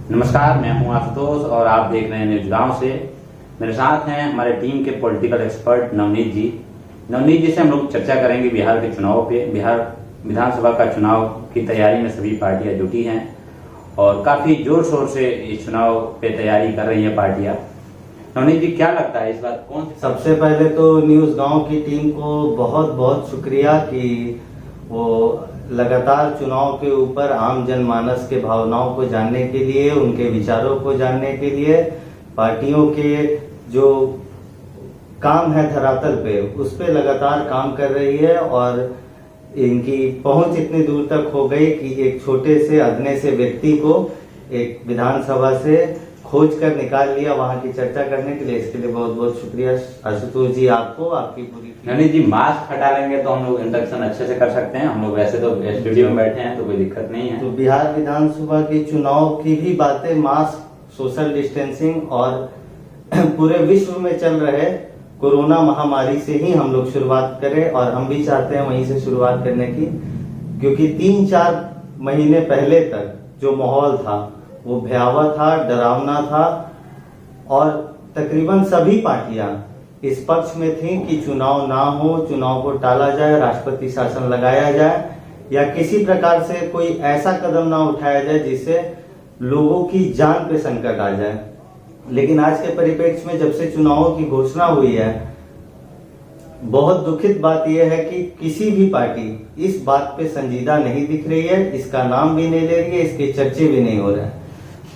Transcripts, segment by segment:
नमस्कार, मैं हूं आशुतोष और आप देख रहे हैं न्यूज गांव से। मेरे साथ हैं हमारे टीम के पॉलिटिकल एक्सपर्ट नवनीत जी। नवनीत जी से हम लोग चर्चा करेंगे बिहार के चुनाव पे। बिहार विधानसभा का चुनाव की तैयारी में सभी पार्टियां जुटी हैं और काफी जोर शोर से इस चुनाव पे तैयारी कर रही है पार्टियां। नवनीत जी, क्या लगता है इस बार कौन सी? सबसे पहले तो न्यूज गांव की टीम को बहुत बहुत शुक्रिया कि वो लगातार चुनाव के ऊपर आम जनमानस के भावनाओं को जानने के लिए, उनके विचारों को जानने के लिए, पार्टियों के जो काम है धरातल पे उस पे लगातार काम कर रही है और इनकी पहुंच इतनी दूर तक हो गई कि एक छोटे से अदने से व्यक्ति को एक विधानसभा से खोज कर निकाल लिया वहां की चर्चा करने के लिए। इसके लिए बहुत बहुत शुक्रिया आशुतोष जी, आपको, आपकी पूरी टीम। नवनीत जी, मास्क हटा लेंगे तो हम लोग इंट्रोडक्शन अच्छे से कर सकते हैं। हम लोग वैसे तो स्टूडियो में बैठे हैं तो कोई दिक्कत नहीं है। तो बिहार विधानसभा के चुनाव की भी बातें मास्क, सोशल डिस्टेंसिंग और पूरे विश्व में चल रहे कोरोना महामारी से ही हम लोग शुरुआत करें और हम भी चाहते हैं वहीं से शुरुआत करने की, क्योंकि 3-4 महीने पहले तक जो माहौल था वो भयावह था, डरावना था और तकरीबन सभी पार्टियां इस पक्ष में थी कि चुनाव ना हो, चुनाव को टाला जाए, राष्ट्रपति शासन लगाया जाए या किसी प्रकार से कोई ऐसा कदम ना उठाया जाए जिससे लोगों की जान पे संकट आ जाए। लेकिन आज के परिप्रेक्ष्य में जब से चुनावों की घोषणा हुई है, बहुत दुखित बात यह है कि किसी भी पार्टी इस बात पे संजीदा नहीं दिख रही है, इसका नाम भी नहीं ले रही है, इसके चर्चे भी नहीं हो रहे हैं।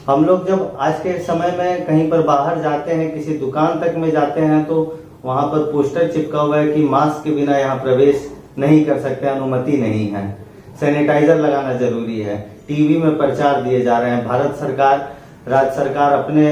हम लोग जब आज के समय में कहीं पर बाहर जाते हैं, किसी दुकान तक में जाते हैं तो वहां पर पोस्टर चिपका हुआ है कि मास्क के बिना यहाँ प्रवेश नहीं कर सकते, अनुमति नहीं है, सैनिटाइजर लगाना जरूरी है। टीवी में प्रचार दिए जा रहे हैं, भारत सरकार, राज्य सरकार अपने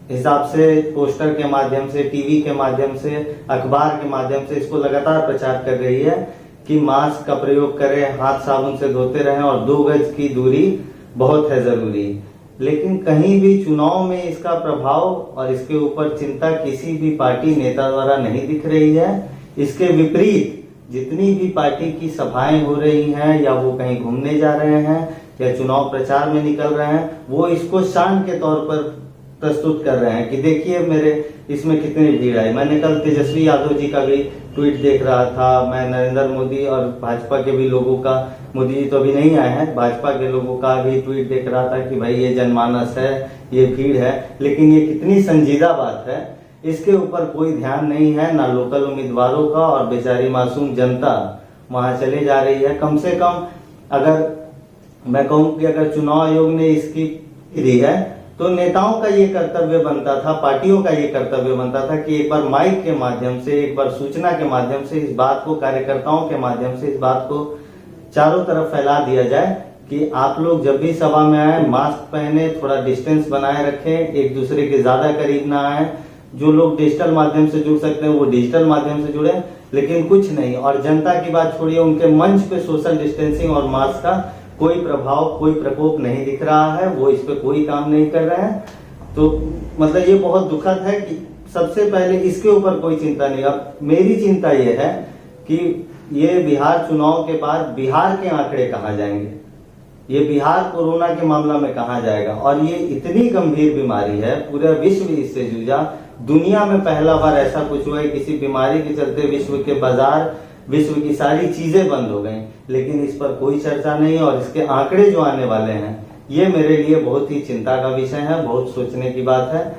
हिसाब से पोस्टर के माध्यम से, टीवी के माध्यम से, अखबार के माध्यम से इसको लगातार प्रचार कर रही है कि मास्क का प्रयोग करें, हाथ साबुन से धोते रहें और 2 गज की दूरी बहुत है जरूरी। लेकिन कहीं भी चुनाव में इसका प्रभाव और इसके ऊपर चिंता किसी भी पार्टी नेता द्वारा नहीं दिख रही है। इसके विपरीत जितनी भी पार्टी की सभाएं हो रही हैं या वो कहीं घूमने जा रहे हैं या चुनाव प्रचार में निकल रहे हैं, वो इसको शान के तौर पर प्रस्तुत कर रहे हैं कि देखिए मेरे इसमें कितनी भीड़ आई। मैंने कल तेजस्वी यादव जी का भी ट्वीट देख रहा था, मैं नरेंद्र मोदी और भाजपा के भी लोगों का, मोदी जी तो अभी नहीं आए हैं, भाजपा के लोगों का भी ट्वीट देख रहा था कि भाई ये जनमानस है, ये भीड़ है। लेकिन ये कितनी संजीदा बात है, इसके ऊपर कोई ध्यान नहीं है, ना लोकल उम्मीदवारों का, और बेचारी मासूम जनता वहां चले जा रही है। कम से कम अगर मैं कहूं कि अगर चुनाव आयोग ने इसकी दी है तो नेताओं का ये कर्तव्य बनता था, पार्टियों का ये कर्तव्य बनता था कि एक बार माइक के माध्यम से, एक बार सूचना के माध्यम से इस बात को, कार्यकर्ताओं के माध्यम से इस बात को चारों तरफ फैला दिया जाए कि आप लोग जब भी सभा में आए मास्क पहने, थोड़ा डिस्टेंस बनाए रखें, एक दूसरे के ज्यादा करीब ना आए। जो लोग डिजिटल माध्यम से जुड़ सकते हैं वो डिजिटल माध्यम से जुड़े, लेकिन कुछ नहीं। और जनता की बात छोड़िए, उनके मंच पे सोशल डिस्टेंसिंग और मास्क का कोई प्रभाव, कोई प्रकोप नहीं दिख रहा है, वो इस पे कोई काम नहीं कर रहे हैं। तो मतलब ये बहुत दुखद है कि सबसे पहले इसके ऊपर कोई चिंता नहीं। अब मेरी चिंता ये है कि ये बिहार चुनाव के बाद बिहार के आंकड़े कहाँ जाएंगे, ये बिहार कोरोना के मामला में कहाँ जाएगा। और ये इतनी गंभीर बीमारी है, पूरा विश्व इससे जूझा, दुनिया में पहला बार ऐसा कुछ हुआ है, किसी बीमारी के चलते विश्व के बाजार, विश्व की सारी चीजें बंद हो गई, लेकिन इस पर कोई चर्चा नहीं। और इसके आंकड़े जो आने वाले हैं ये मेरे लिए बहुत ही चिंता का विषय है, बहुत सोचने की बात है।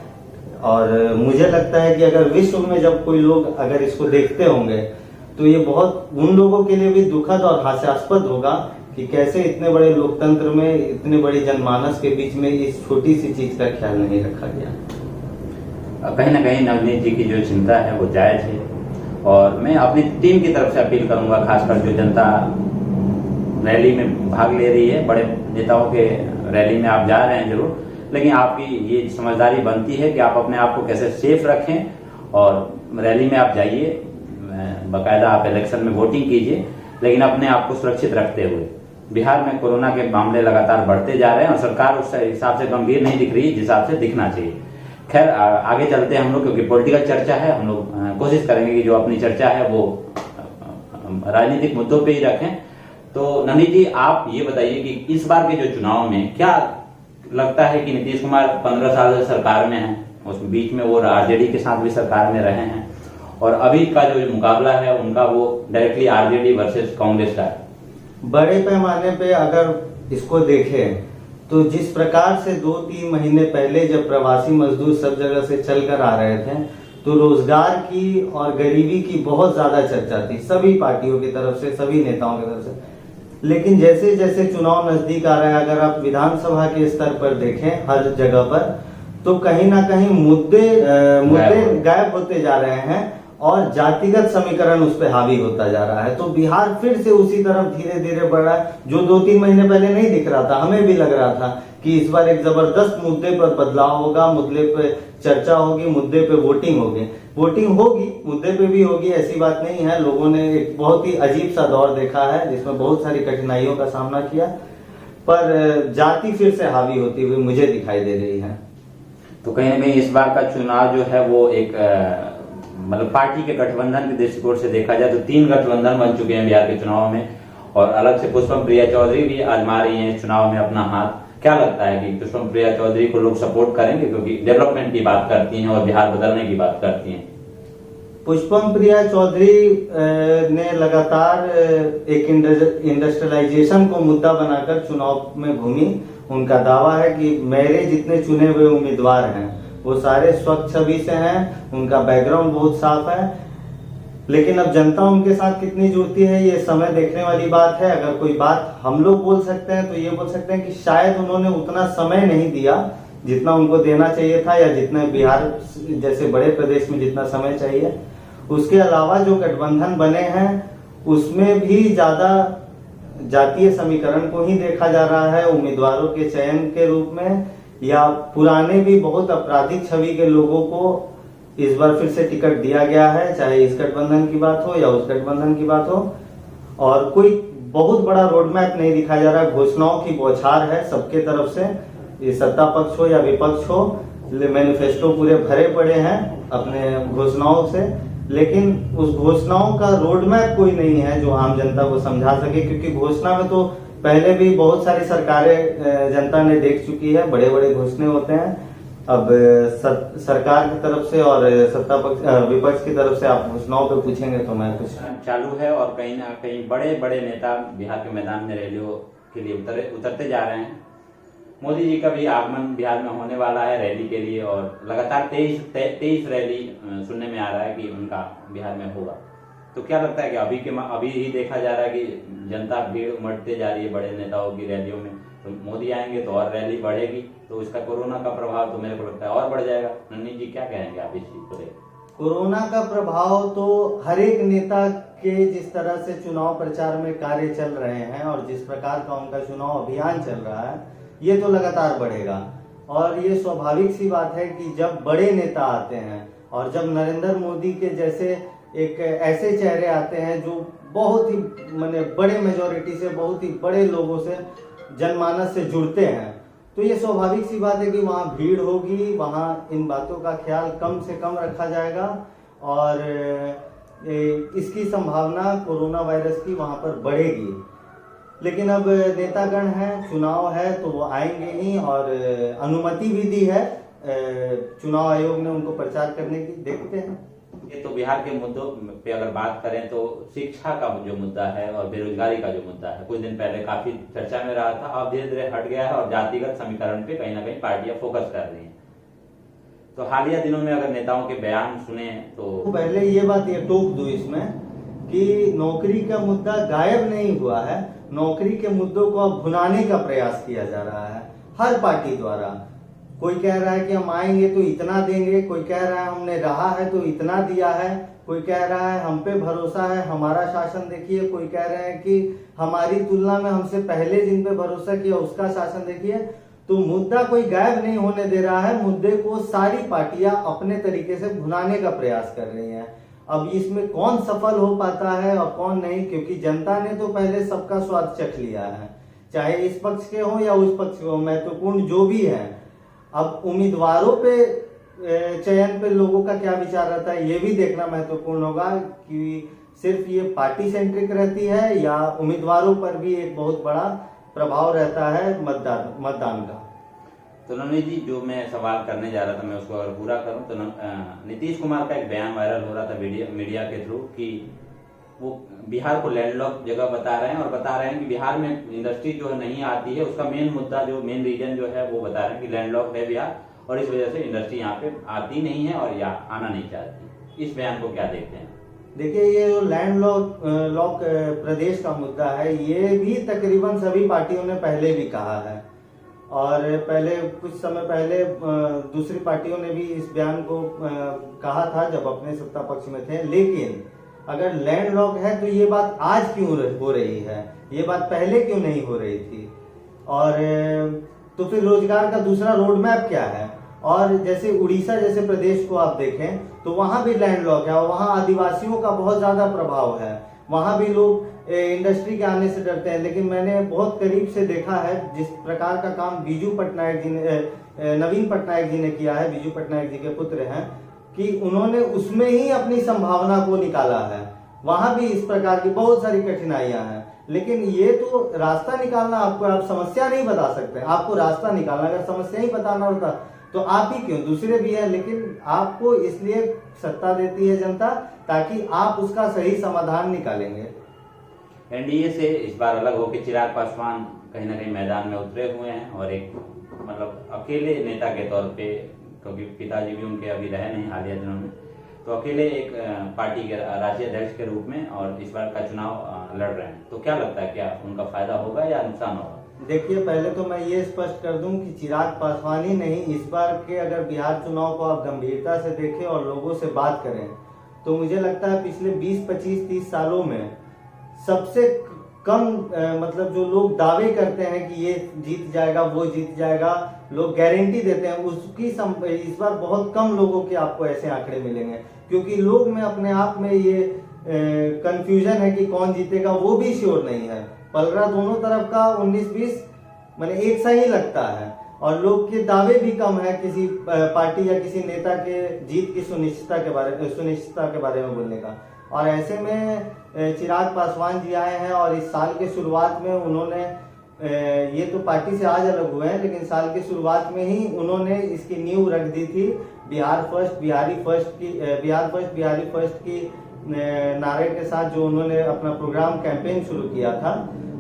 और मुझे लगता है कि अगर विश्व में जब कोई लोग अगर इसको देखते होंगे तो ये बहुत उन लोगों के लिए भी दुखद और हास्यास्पद होगा कि कैसे इतने बड़े लोकतंत्र में, इतने बड़ी जनमानस के बीच में इस छोटी सी चीज का ख्याल नहीं रखा गया। कहीं ना कहीं नवनीत जी की जो चिंता है वो जायज है और मैं अपनी टीम की तरफ से अपील करूंगा, खासकर जो जनता रैली में भाग ले रही है, बड़े नेताओं के रैली में आप जा रहे हैं जरूर, लेकिन आपकी ये समझदारी बनती है कि आप अपने आप को कैसे सेफ रखें और रैली में आप जाइए, बाकायदा आप इलेक्शन में वोटिंग कीजिए, लेकिन अपने आप को सुरक्षित रखते हुए। बिहार में कोरोना के मामले लगातार बढ़ते जा रहे हैं और सरकार उस हिसाब से गंभीर नहीं दिख रही जिस हिसाब से दिखना चाहिए। खैर आगे चलते हैं हम लोग, क्योंकि पॉलिटिकल चर्चा है, हम लोग कोशिश करेंगे कि जो अपनी चर्चा है वो राजनीतिक मुद्दों पे ही रखें। तो नवनीत जी, आप ये बताइए कि इस बार के जो चुनाव में क्या लगता है कि नीतीश कुमार 15 साल से सरकार में हैं, उस बीच में वो आरजेडी के साथ भी सरकार में रहे हैं, और अभी का जो मुकाबला है उनका वो डायरेक्टली आरजेडी वर्सेस कांग्रेस का है। बड़े पैमाने पे अगर इसको देखें तो जिस प्रकार से 2-3 महीने पहले जब प्रवासी मजदूर सब जगह से चल कर आ रहे थे तो रोजगार की और गरीबी की बहुत ज्यादा चर्चा थी सभी पार्टियों की तरफ से, सभी नेताओं की तरफ से। लेकिन जैसे जैसे चुनाव नजदीक आ रहा है, अगर आप विधानसभा के स्तर पर देखें हर जगह पर, तो कहीं ना कहीं मुद्दे गायब होते जा रहे हैं और जातिगत समीकरण उस पर हावी होता जा रहा है। तो बिहार फिर से उसी तरफ धीरे धीरे बढ़ रहा है, जो 2-3 महीने पहले नहीं दिख रहा था। हमें भी लग रहा था कि इस बार एक जबरदस्त मुद्दे पर बदलाव होगा, मुद्दे पे चर्चा होगी, मुद्दे पे वोटिंग होगी, मुद्दे पे भी होगी, ऐसी बात नहीं है। लोगों ने एक बहुत ही अजीब सा दौर देखा है जिसमें बहुत सारी कठिनाइयों का सामना किया, पर जाति फिर से हावी होती हुई मुझे दिखाई दे रही है। तो कहीं ना कहीं इस बार का चुनाव जो है वो एक मतलब पार्टी के गठबंधन के दृष्टिकोण से देखा जाए तो 3 गठबंधन बन चुके हैं बिहार के चुनाव में, और अलग से पुष्पम प्रिया चौधरी भी आजमा रही हैं इस चुनाव में अपना हाथ। क्या लगता है कि पुष्पम प्रिया चौधरी को लोग सपोर्ट करेंगे, क्योंकि डेवलपमेंट की बात करती हैं और बिहार बदलने की बात करती हैं? पुष्पम प्रिया चौधरी ने लगातार एक इंडस्ट्रियलाइजेशन को मुद्दा बनाकर चुनाव में घूमी। उनका दावा है कि मेरे जितने चुने हुए उम्मीदवार हैं वो सारे स्वच्छ छवि से हैं, उनका बैकग्राउंड बहुत साफ है। लेकिन अब जनता उनके साथ कितनी जुड़ती है ये समय देखने वाली बात है। अगर कोई बात हम लोग बोल सकते हैं तो ये बोल सकते हैं कि शायद उन्होंने उतना समय नहीं दिया जितना उनको देना चाहिए था, या जितने बिहार जैसे बड़े प्रदेश में जितना समय चाहिए। उसके अलावा जो गठबंधन बने हैं उसमें भी ज्यादा जातीय समीकरण को ही देखा जा रहा है उम्मीदवारों के चयन के रूप में, या पुराने भी बहुत आपराधिक छवि के लोगों को इस बार फिर से टिकट दिया गया है, चाहे इस गठबंधन की बात हो या उस गठबंधन की बात हो। और कोई बहुत बड़ा रोड मैप नहीं दिखाया जा रहा, घोषणाओं की बौछार है सबके तरफ से, ये सत्ता पक्ष हो या विपक्ष हो, मैनिफेस्टो पूरे भरे पड़े हैं अपने घोषणाओं से, लेकिन उस घोषणाओं का रोड मैप कोई नहीं है जो आम जनता को समझा सके। क्योंकि घोषणा में तो पहले भी बहुत सारी सरकारें जनता ने देख चुकी है, बड़े बड़े घोषणे होते हैं। अब सरकार की तरफ से और सत्ता पक्ष विपक्ष की तरफ से आप घोषणाओं पे पूछेंगे तो मैं कुछ चालू है, और कहीं ना कहीं बड़े बड़े नेता बिहार के मैदान में रैलियों के लिए उतरते जा रहे हैं। मोदी जी का भी आगमन बिहार में होने वाला है रैली के लिए, और लगातार 23 रैली सुनने में आ रहा है कि उनका बिहार में होगा। तो क्या लगता है कि अभी ही देखा जा रहा है कि जनता भीड़ उमड़ते जा रही है बड़े नेताओं की रैलियों में, तो मोदी आएंगे तो और रैली बढ़ेगी, तो उसका कोरोना का प्रभाव तो मेरे को लगता है और बढ़ जाएगा। नन्ही जी क्या कहेंगे आप इस चीज को लेकर? कोरोना का प्रभाव तो हर एक नेता के जिस तरह से चुनाव प्रचार में कार्य चल रहे हैं और जिस प्रकार का उनका चुनाव अभियान चल रहा है, ये तो लगातार बढ़ेगा। और ये स्वाभाविक सी बात है कि जब बड़े नेता आते हैं और जब नरेंद्र मोदी के जैसे एक ऐसे चेहरे आते हैं जो बहुत ही माने बड़े मेजोरिटी से, बहुत ही बड़े लोगों से, जनमानस से जुड़ते हैं, तो ये स्वाभाविक सी बात है कि वहाँ भीड़ होगी, वहाँ इन बातों का ख्याल कम से कम रखा जाएगा और इसकी संभावना कोरोना वायरस की वहाँ पर बढ़ेगी। लेकिन अब नेतागण हैं, चुनाव है तो वो आएंगे ही, और अनुमति भी दी है चुनाव आयोग ने उनको प्रचार करने की। देखते हैं। ये तो बिहार के मुद्दों पे अगर बात करें तो शिक्षा का जो मुद्दा है और बेरोजगारी का जो मुद्दा है कुछ दिन पहले काफी चर्चा में रहा था, अब धीरे धीरे हट गया है और जातिगत समीकरण पे कहीं ना कहीं पार्टियां फोकस कर रही हैं। तो हालिया दिनों में अगर नेताओं के बयान सुने तो पहले ये बात ये टोक दूं इसमें कि नौकरी का मुद्दा गायब नहीं हुआ है, नौकरी के मुद्दों को अब भुनाने का प्रयास किया जा रहा है हर पार्टी द्वारा। कोई कह रहा है कि हम आएंगे तो इतना देंगे, कोई कह रहा है हमने रहा है तो इतना दिया है, कोई कह रहा है हम पे भरोसा है, हमारा शासन देखिए, कोई कह रहे हैं कि हमारी तुलना में हमसे पहले जिन पे भरोसा किया उसका शासन देखिए। तो मुद्दा कोई गायब नहीं होने दे रहा है, मुद्दे को सारी पार्टियां अपने तरीके से भुनाने का प्रयास कर रही हैं। अब इसमें कौन सफल हो पाता है और कौन नहीं, क्योंकि जनता ने तो पहले सबका स्वाद चख लिया है, चाहे इस पक्ष के हो या उस पक्ष के हो, महत्वपूर्ण जो भी है। अब उम्मीदवारों पे चयन पे लोगों का क्या विचार रहता है ये भी देखना महत्वपूर्ण होगा कि सिर्फ ये पार्टी सेंट्रिक रहती है या उम्मीदवारों पर भी एक बहुत बड़ा प्रभाव रहता है मतदान का। तो नवनीत जी, जो मैं सवाल करने जा रहा था मैं उसको अगर पूरा करूं तो नीतीश कुमार का एक बयान वायरल हो रहा था मीडिया के थ्रू कि वो बिहार को लैंडलॉक जगह बता रहे हैं और बता रहे हैं कि बिहार में इंडस्ट्री जो है नहीं आती है। उसका मेन मुद्दा जो मेन रीजन जो है वो बता रहे हैं कि लैंडलॉक है बिहार और इस वजह से इंडस्ट्री यहाँ पे आती नहीं है और या आना नहीं चाहती। इस बयान को क्या देखते हैं? देखिए, ये जो लैंड लॉक प्रदेश का मुद्दा है, ये भी तकरीबन सभी पार्टियों ने पहले भी कहा है और पहले कुछ समय पहले दूसरी पार्टियों ने भी इस बयान को कहा था जब अपने सत्ता पक्ष में थे। लेकिन अगर लैंड लॉक है तो ये बात आज क्यों हो रही है, ये बात पहले क्यों नहीं हो रही थी? और तो फिर रोजगार का दूसरा रोड मैप क्या है? और जैसे उड़ीसा जैसे प्रदेश को आप देखें तो वहां भी लैंड लॉक है और वहां आदिवासियों का बहुत ज्यादा प्रभाव है। वहां भी लोग इंडस्ट्री के आने से डरते हैं। लेकिन मैंने बहुत करीब से देखा है जिस प्रकार का काम बीजू पटनायक जी ने, नवीन पटनायक जी ने किया है, बीजू पटनायक जी के पुत्र हैं, कि उन्होंने उसमें ही अपनी संभावना को निकाला है। वहां भी इस प्रकार की बहुत सारी कठिनाइयां हैं। लेकिन ये तो रास्ता निकालना, आपको आप समस्या नहीं बता सकते, आपको रास्ता निकालना, अगर समस्या ही बताना होता तो आप ही क्यों, दूसरे भी है। लेकिन आपको इसलिए सत्ता देती है जनता ताकि आप उसका सही समाधान निकालेंगे। एनडीए से इस बार अलग होकर चिराग पासवान कहीं ना कहीं मैदान में उतरे हुए हैं और एक मतलब अकेले नेता के तौर पे, क्योंकि पिताजी भी उनके अभी रहे नहीं हालिया दिनों में, तो अकेले एक पार्टी के राष्ट्रीय अध्यक्ष के रूप में और इस बार का चुनाव लड़ रहे हैं। तो क्या लगता है, क्या उनका फायदा होगा या नुकसान होगा? देखिए, पहले तो मैं ये स्पष्ट कर दूं कि चिराग पासवान ही नहीं, इस बार के अगर बिहार चुनाव को आप गंभीरता से देखें और लोगों से बात करें तो मुझे लगता है पिछले 20, 25, 30 सालों में सबसे कम मतलब जो लोग दावे करते हैं कि ये जीत जाएगा, वो जीत जाएगा, लोग गारंटी देते हैं, उसकी इस बार बहुत कम लोगों के आपको ऐसे आंकड़े मिलेंगे। क्योंकि लोग में अपने आप में ये कंफ्यूजन है कि कौन जीतेगा, वो भी श्योर नहीं है। पलड़ा दोनों तरफ का 19-20 मैंने एक सा ही लगता है और लोग के दावे भी कम है किसी पार्टी या किसी नेता के जीत की सुनिश्चितता के बारे में बोलने का। और ऐसे में चिराग पासवान जी आए हैं और इस साल के शुरुआत में उन्होंने ये तो पार्टी से आज अलग हुए हैं, लेकिन साल की शुरुआत में ही उन्होंने इसकी नींव रख दी थी बिहार फर्स्ट बिहारी फर्स्ट की नारे के साथ। जो उन्होंने अपना प्रोग्राम कैंपेन शुरू किया था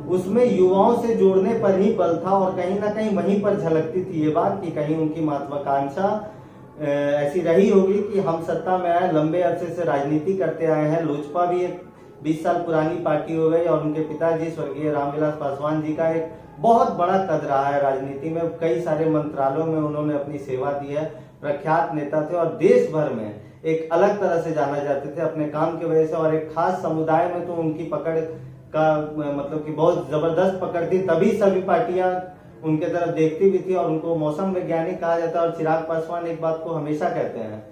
उसमें युवाओं से जोड़ने पर ही बल था और कहीं ना कहीं वहीं पर झलकती थी ये बात कि कहीं उनकी महत्वाकांक्षा ऐसी रही होगी कि हम सत्ता में आए, लंबे अरसे से राजनीति करते आए हैं। लोजपा भी एक 20 साल पुरानी पार्टी हो गई और उनके पिताजी स्वर्गीय रामविलास पासवान जी का एक बहुत बड़ा कद रहा है राजनीति में। कई सारे मंत्रालयों में उन्होंने अपनी सेवा दी है, प्रख्यात नेता थे और देश भर में एक अलग तरह से जाना जाते थे अपने काम की वजह से। और एक खास समुदाय में तो उनकी पकड़ का मतलब कि बहुत जबरदस्त पकड़ थी, तभी सभी पार्टियां उनके तरफ देखती भी थी और उनको मौसम वैज्ञानिक कहा जाता है। और चिराग पासवान एक बात को हमेशा कहते हैं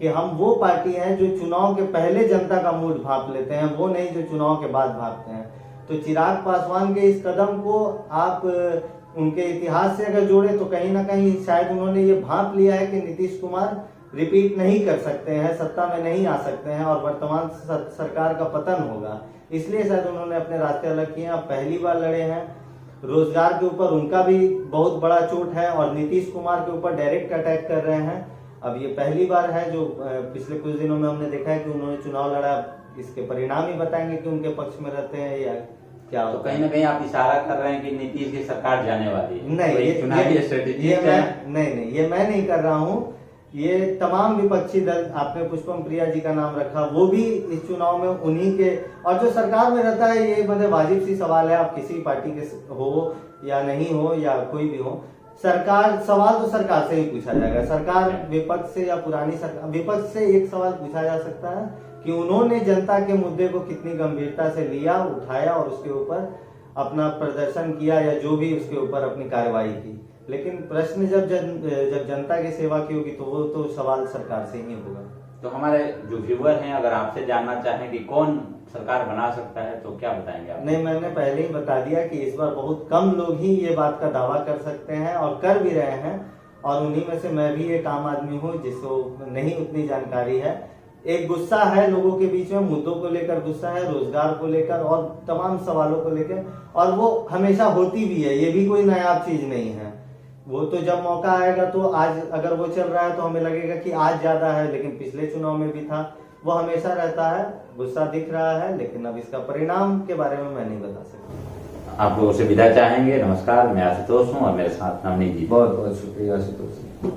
कि हम वो पार्टी हैं जो चुनाव के पहले जनता का मूड भांप लेते हैं, वो नहीं जो चुनाव के बाद भांपते हैं। तो चिराग पासवान के इस कदम को आप उनके इतिहास से अगर जोड़े तो कहीं ना कहीं शायद उन्होंने ये भांप लिया है कि नीतीश कुमार रिपीट नहीं कर सकते हैं, सत्ता में नहीं आ सकते हैं और वर्तमान सरकार का पतन होगा, इसलिए शायद उन्होंने अपने रास्ते अलग किए। अब पहली बार लड़े हैं, रोजगार के ऊपर उनका भी बहुत बड़ा चोट है और नीतीश कुमार के ऊपर डायरेक्ट अटैक कर रहे हैं। अब ये पहली बार है जो पिछले कुछ दिनों में हमने देखा है कि उन्होंने चुनाव लड़ा। इसके परिणाम ही बताएंगे कि उनके पक्ष में रहते हैं या क्या। तो कहीं ना कहीं आप इशारा कर रहे हैं कि नीतीश की सरकार जाने वाली है। नहीं, ये चुनावी स्ट्रेटेजी है। नहीं, ये मैं नहीं कर रहा हूँ। ये तमाम विपक्षी दल, आपने पुष्पम प्रिया जी का नाम रखा, वो भी इस चुनाव में उन्हीं के, और जो सरकार में रहता है ये मतलब वाजिब सी सवाल है, आप किसी पार्टी के हो या नहीं हो या कोई भी हो, सरकार सवाल तो सरकार से ही पूछा जाएगा। सरकार विपक्ष से या पुरानी सरकार, विपक्ष से एक सवाल पूछा जा सकता है कि उन्होंने जनता के मुद्दे को कितनी गंभीरता से लिया, उठाया और उसके ऊपर अपना प्रदर्शन किया या जो भी उसके ऊपर अपनी कार्रवाई की। लेकिन प्रश्न जब जनता की सेवा की होगी तो वो तो सवाल सरकार से ही होगा। तो हमारे जो व्यूअर हैं अगर आपसे जानना चाहें कि कौन सरकार बना सकता है तो क्या बताएंगे आप? नहीं, मैंने पहले ही बता दिया कि इस बार बहुत कम लोग ही ये बात का दावा कर सकते हैं और कर भी रहे हैं और उन्हीं में से मैं भी एक आम आदमी हूँ जिसको नहीं उतनी जानकारी है। एक गुस्सा है लोगों के बीच में, मुद्दों को लेकर गुस्सा है, रोजगार को लेकर और तमाम सवालों को लेकर, और वो हमेशा होती भी है, ये भी कोई नायाब चीज नहीं है। वो तो जब मौका आएगा तो आज अगर वो चल रहा है तो हमें लगेगा कि आज ज्यादा है, लेकिन पिछले चुनाव में भी था। वो हमेशा रहता है, गुस्सा दिख रहा है, लेकिन अब इसका परिणाम के बारे में मैं नहीं बता सकता। आप लोगों से विदा चाहेंगे। नमस्कार, मैं आशुतोष हूँ और मेरे साथ नवनीत जी। बहुत बहुत शुक्रिया आशुतोष जी।